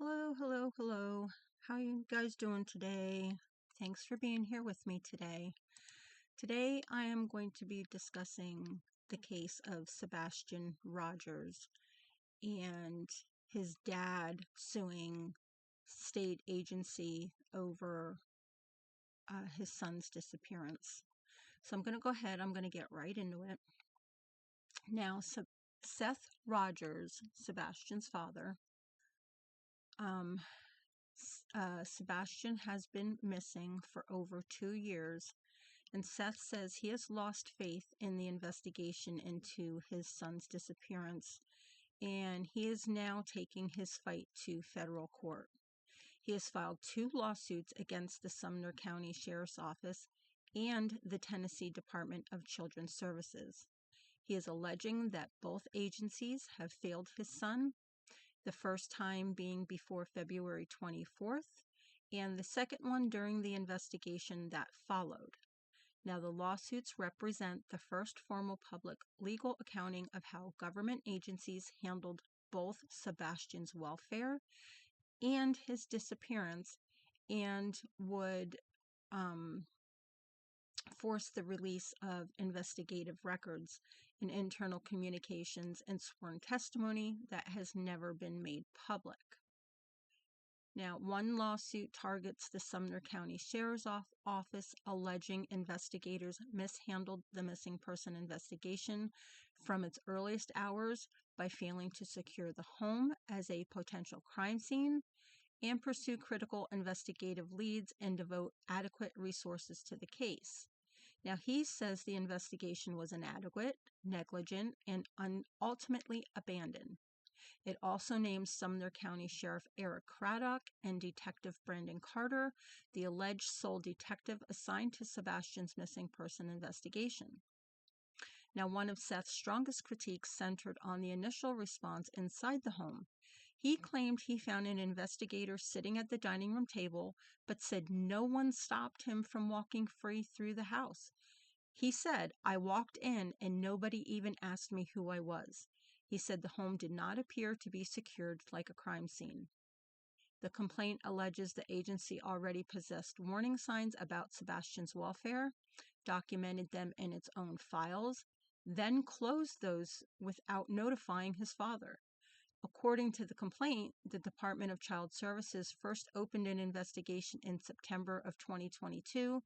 Hello, hello, hello. How you guys doing today? Thanks for being here with me today. Today I am going to be discussing the case of Sebastian Rogers and his dad suing state agency over his son's disappearance. So I'm going to go ahead, I'm going to get right into it. Now, Seth Rogers, Sebastian's father, Sebastian has been missing for over 2 years, and Seth says he has lost faith in the investigation into his son's disappearance, and he is now taking his fight to federal court. He has filed 2 lawsuits against the Sumner County Sheriff's Office and the Tennessee Department of Children's Services. He is alleging that both agencies have failed his son, the first time being before February 24th, and the second one during the investigation that followed. Now, the lawsuits represent the first formal public legal accounting of how government agencies handled both Sebastian's welfare and his disappearance, and would force the release of investigative records and internal communications and sworn testimony that has never been made public. Now, one lawsuit targets the Sumner County Sheriff's Office, alleging investigators mishandled the missing person investigation from its earliest hours by failing to secure the home as a potential crime scene and pursue critical investigative leads and devote adequate resources to the case. Now, he says the investigation was inadequate, negligent, and ultimately abandoned. It also names Sumner County Sheriff Eric Craddock and Detective Brandon Carter, the alleged sole detective assigned to Sebastian's missing person investigation. Now, one of Seth's strongest critiques centered on the initial response inside the home. He claimed he found an investigator sitting at the dining room table, but said no one stopped him from walking free through the house. He said, "I walked in and nobody even asked me who I was." He said the home did not appear to be secured like a crime scene. The complaint alleges the agency already possessed warning signs about Sebastian's welfare, documented them in its own files, then closed those without notifying his father. According to the complaint, the Department of Child Services first opened an investigation in September of 2022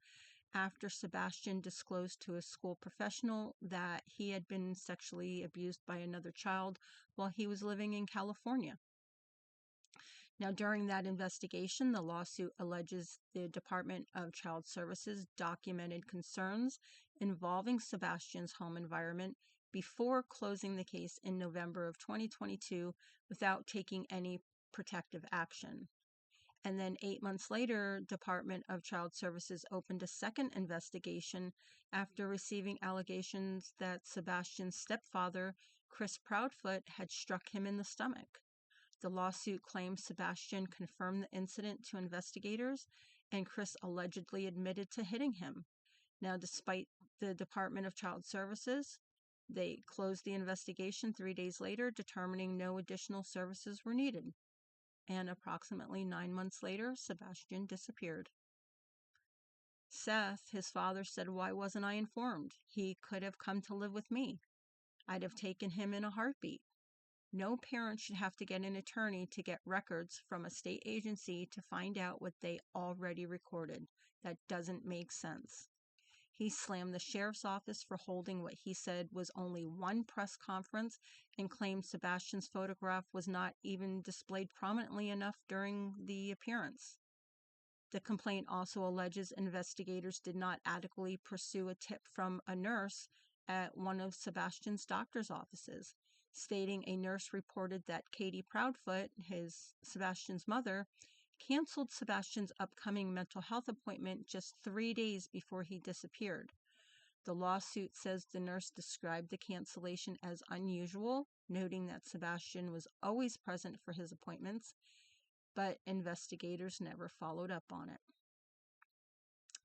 after Sebastian disclosed to a school professional that he had been sexually abused by another child while he was living in California. Now, during that investigation, the lawsuit alleges the Department of Child Services documented concerns involving Sebastian's home environment before closing the case in November of 2022 without taking any protective action. And then 8 months later, Department of Child Services opened a second investigation after receiving allegations that Sebastian's stepfather, Chris Proudfoot, had struck him in the stomach. The lawsuit claims Sebastian confirmed the incident to investigators, and Chris allegedly admitted to hitting him. Now, despite the Department of Child Services, they closed the investigation 3 days later, determining no additional services were needed. And approximately 9 months later, Sebastian disappeared. Seth, his father, said, "Why wasn't I informed? He could have come to live with me. I'd have taken him in a heartbeat. No parent should have to get an attorney to get records from a state agency to find out what they already recorded. That doesn't make sense." He slammed the sheriff's office for holding what he said was only one press conference and claimed Sebastian's photograph was not even displayed prominently enough during the appearance. The complaint also alleges investigators did not adequately pursue a tip from a nurse at one of Sebastian's doctor's offices, stating a nurse reported that Katie Proudfoot, Sebastian's mother, canceled Sebastian's upcoming mental health appointment just 3 days before he disappeared. The lawsuit says the nurse described the cancellation as unusual, noting that Sebastian was always present for his appointments, but investigators never followed up on it.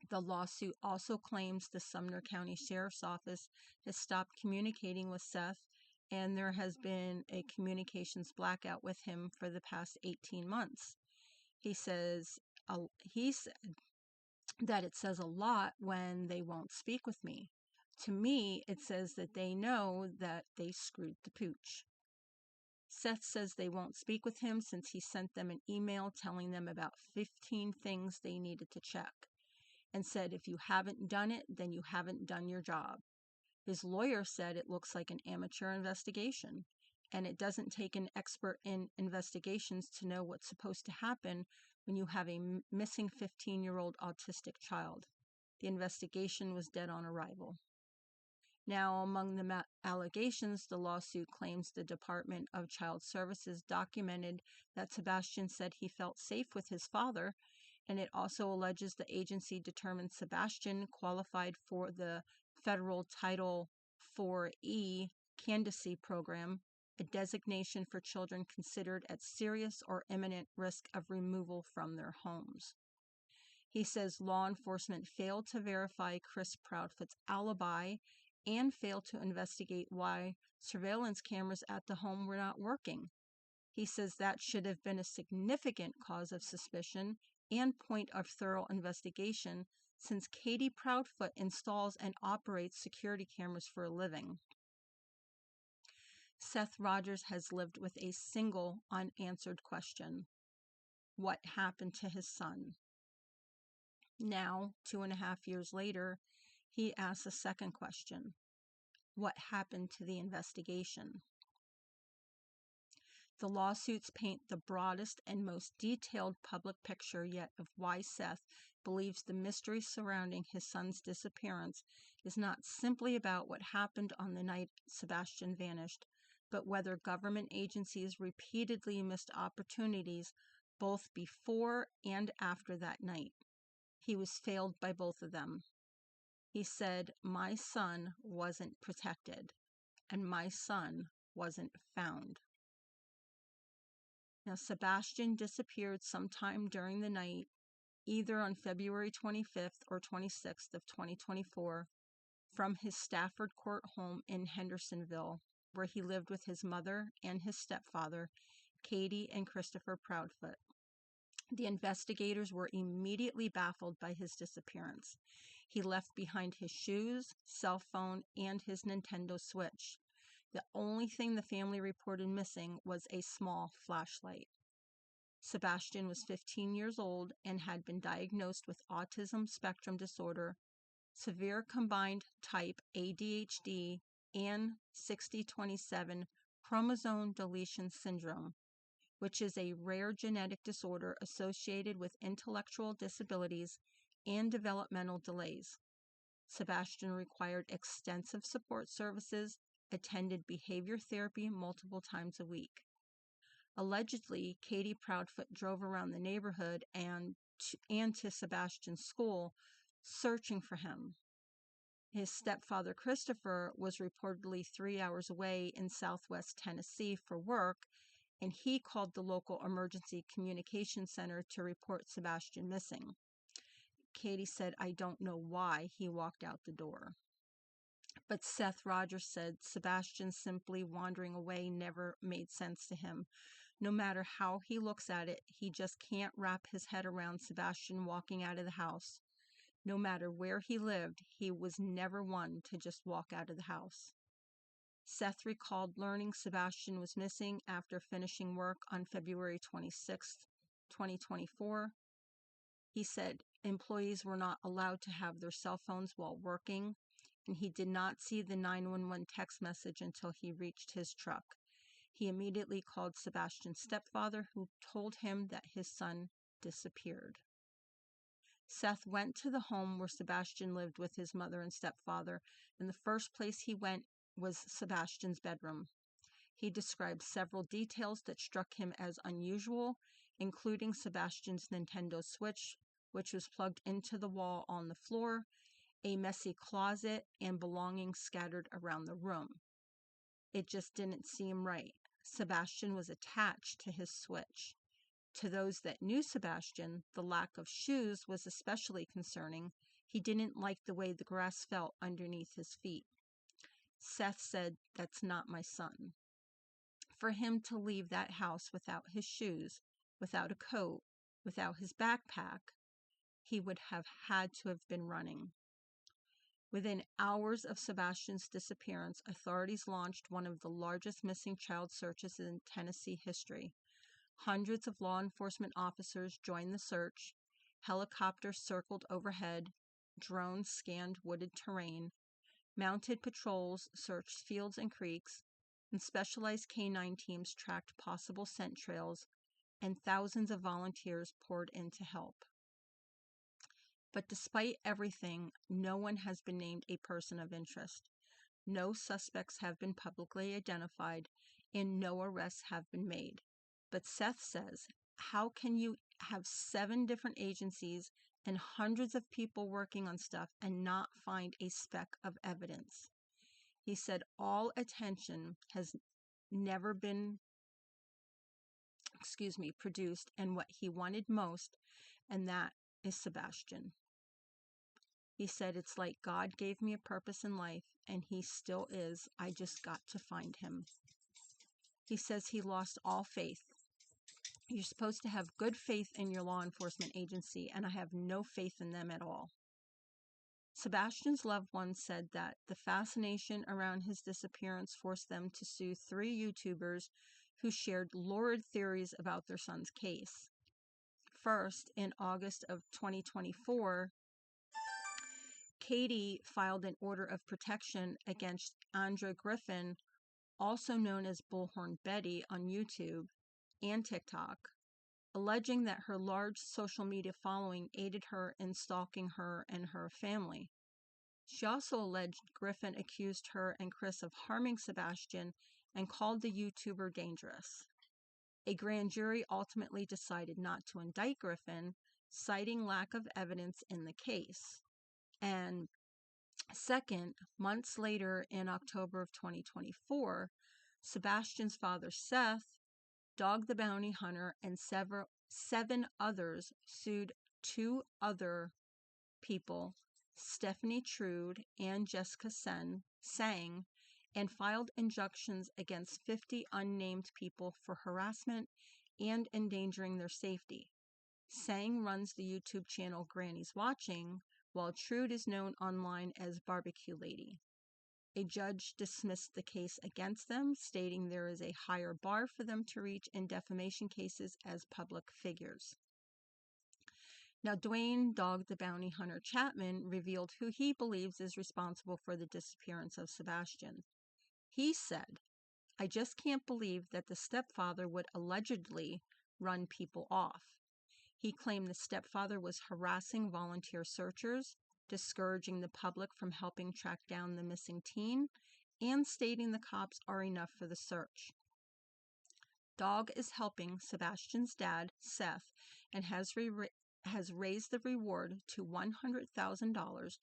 The lawsuit also claims the Sumner County Sheriff's Office has stopped communicating with Seth and there has been a communications blackout with him for the past 18 months. He says, he said that it says a lot when they won't speak with me. To me, it says that they know that they screwed the pooch. Seth says they won't speak with him since he sent them an email telling them about 15 things they needed to check, and said if you haven't done it, then you haven't done your job. His lawyer said it looks like an amateur investigation, and it doesn't take an expert in investigations to know what's supposed to happen when you have a missing 15-year-old autistic child. The investigation was dead on arrival. Now, among the allegations, the lawsuit claims the Department of Child Services documented that Sebastian said he felt safe with his father, and it also alleges the agency determined Sebastian qualified for the federal Title IV-E candidacy program, a designation for children considered at serious or imminent risk of removal from their homes. He says law enforcement failed to verify Chris Proudfoot's alibi and failed to investigate why surveillance cameras at the home were not working. He says that should have been a significant cause of suspicion and point of thorough investigation, since Katie Proudfoot installs and operates security cameras for a living. Seth Rogers has lived with a single unanswered question: what happened to his son? Now, 2.5 years later, he asks a second question: what happened to the investigation? The lawsuits paint the broadest and most detailed public picture yet of why Seth believes the mystery surrounding his son's disappearance is not simply about what happened on the night Sebastian vanished, but whether government agencies repeatedly missed opportunities both before and after that night. He was failed by both of them. He said, "My son wasn't protected, and my son wasn't found." Now, Sebastian disappeared sometime during the night, either on February 25th or 26th of 2024, from his Stafford Court home in Hendersonville, where he lived with his mother and his stepfather, Katie and Christopher Proudfoot. The investigators were immediately baffled by his disappearance. He left behind his shoes, cell phone, and his Nintendo Switch. The only thing the family reported missing was a small flashlight. Sebastian was 15 years old and had been diagnosed with autism spectrum disorder, severe combined type ADHD, and 6027 chromosome deletion syndrome, which is a rare genetic disorder associated with intellectual disabilities and developmental delays. Sebastian required extensive support services, attended behavior therapy multiple times a week. Allegedly, Katie Proudfoot drove around the neighborhood and to Sebastian's school, searching for him. His stepfather, Christopher, was reportedly 3 hours away in southwest Tennessee for work, and he called the local emergency communication center to report Sebastian missing. Katie said, "I don't know why he walked out the door." But Seth Rogers said Sebastian simply wandering away never made sense to him. No matter how he looks at it, he just can't wrap his head around Sebastian walking out of the house. No matter where he lived, he was never one to just walk out of the house. Seth recalled learning Sebastian was missing after finishing work on February 26, 2024. He said employees were not allowed to have their cell phones while working, and he did not see the 911 text message until he reached his truck. He immediately called Sebastian's stepfather, who told him that his son disappeared. Seth went to the home where Sebastian lived with his mother and stepfather, and the first place he went was Sebastian's bedroom. He described several details that struck him as unusual, including Sebastian's Nintendo Switch, which was plugged into the wall on the floor, a messy closet, and belongings scattered around the room. It just didn't seem right. Sebastian was attached to his Switch. To those that knew Sebastian, the lack of shoes was especially concerning. He didn't like the way the grass felt underneath his feet. Seth said, "That's not my son." For him to leave that house without his shoes, without a coat, without his backpack, he would have had to have been running. Within hours of Sebastian's disappearance, authorities launched one of the largest missing child searches in Tennessee history. Hundreds of law enforcement officers joined the search. Helicopters circled overhead. Drones scanned wooded terrain. Mounted patrols searched fields and creeks, and specialized canine teams tracked possible scent trails, and thousands of volunteers poured in to help. But despite everything, no one has been named a person of interest. No suspects have been publicly identified, and no arrests have been made. But Seth says, how can you have 7 different agencies and hundreds of people working on stuff and not find a speck of evidence? He said all attention has never been, produced and what he wanted most, and that is Sebastian. He said, "It's like God gave me a purpose in life, and he still is. I just got to find him." He says he lost all faith. You're supposed to have good faith in your law enforcement agency, and I have no faith in them at all. Sebastian's loved ones said that the fascination around his disappearance forced them to sue 3 YouTubers who shared lurid theories about their son's case. First, in August of 2024, Katie filed an order of protection against Andra Griffin, also known as Bullhorn Betty on YouTube and TikTok, alleging that her large social media following aided her in stalking her and her family. She also alleged Griffin accused her and Chris of harming Sebastian and called the YouTuber dangerous. A grand jury ultimately decided not to indict Griffin, citing lack of evidence in the case. And second, months later in October of 2024, Sebastian's father Seth, Dog the Bounty Hunter, and 7 others sued 2 other people, Stephanie Trude and Jessica Sang, and filed injunctions against 50 unnamed people for harassment and endangering their safety. Sang runs the YouTube channel Granny's Watching, while Trude is known online as Barbecue Lady. A judge dismissed the case against them, stating there is a higher bar for them to reach in defamation cases as public figures. Now, Dwayne Dog the Bounty Hunter Chapman revealed who he believes is responsible for the disappearance of Sebastian. He said, "I just can't believe that the stepfather would allegedly run people off." He claimed the stepfather was harassing volunteer searchers, discouraging the public from helping track down the missing teen, and stating the cops are enough for the search. Dog is helping Sebastian's dad, Seth, and has raised the reward to $100,000,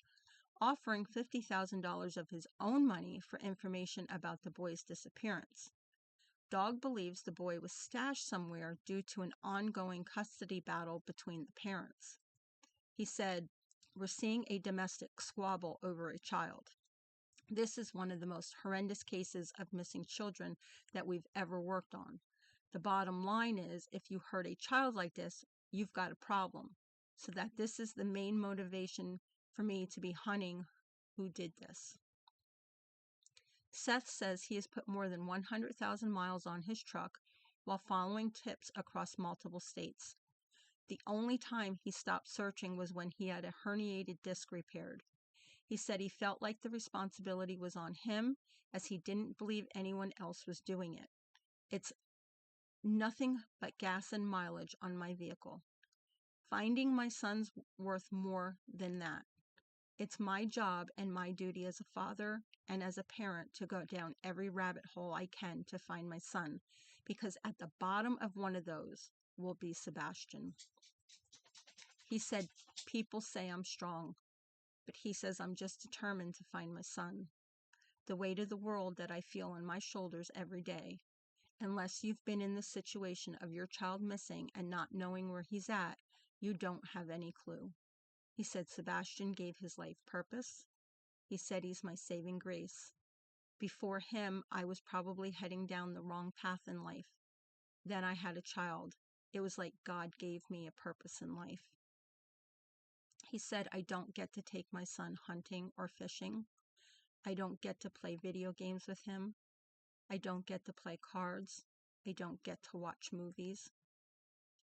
offering $50,000 of his own money for information about the boy's disappearance. Dog believes the boy was stashed somewhere due to an ongoing custody battle between the parents. He said, "We're seeing a domestic squabble over a child. This is one of the most horrendous cases of missing children that we've ever worked on. The bottom line is, if you hurt a child like this, you've got a problem. So that this is the main motivation for me to be hunting who did this." Seth says he has put more than 100,000 miles on his truck while following tips across multiple states. The only time he stopped searching was when he had a herniated disc repaired. He said he felt like the responsibility was on him, as he didn't believe anyone else was doing it. "It's nothing but gas and mileage on my vehicle. Finding my son's worth more than that. It's my job and my duty as a father and as a parent to go down every rabbit hole I can to find my son, because at the bottom of one of those will be Sebastian." He said, "People say I'm strong, but he says I'm just determined to find my son. The weight of the world that I feel on my shoulders every day. Unless you've been in the situation of your child missing and not knowing where he's at, you don't have any clue." He said Sebastian gave his life purpose. He said he's my saving grace. Before him, I was probably heading down the wrong path in life. Then I had a child. It was like God gave me a purpose in life. He said I don't get to take my son hunting or fishing. I don't get to play video games with him. I don't get to play cards. I don't get to watch movies.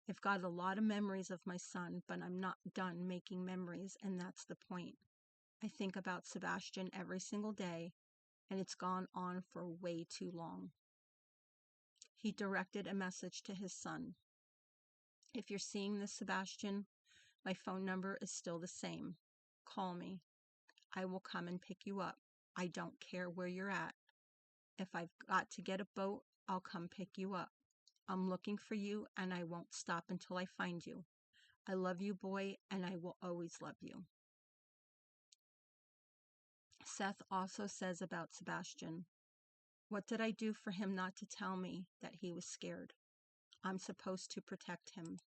I've got a lot of memories of my son, but I'm not done making memories, and that's the point. I think about Sebastian every single day, and it's gone on for way too long. He directed a message to his son. If you're seeing this, Sebastian, my phone number is still the same. Call me. I will come and pick you up. I don't care where you're at. If I've got to get a boat, I'll come pick you up. I'm looking for you, and I won't stop until I find you. I love you, boy, and I will always love you. Seth also says about Sebastian, what did I do for him not to tell me that he was scared? I'm supposed to protect him.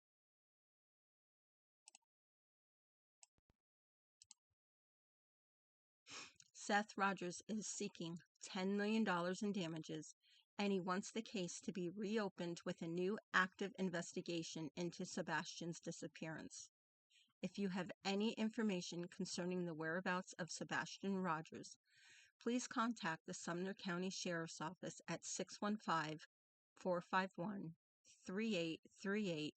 Seth Rogers is seeking $10 million in damages, and he wants the case to be reopened with a new active investigation into Sebastian's disappearance. If you have any information concerning the whereabouts of Sebastian Rogers, please contact the Sumner County Sheriff's Office at 615-451-3838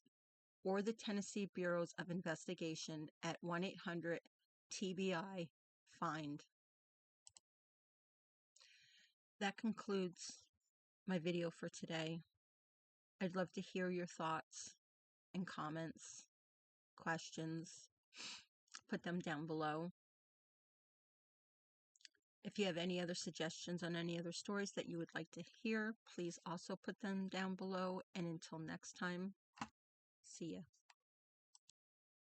or the Tennessee Bureaus of Investigation at 1-800-TBI-FIND. That concludes my video for today. I'd love to hear your thoughts and comments, questions. Put them down below. If you have any other suggestions on any other stories that you would like to hear, please also put them down below. And until next time, see ya.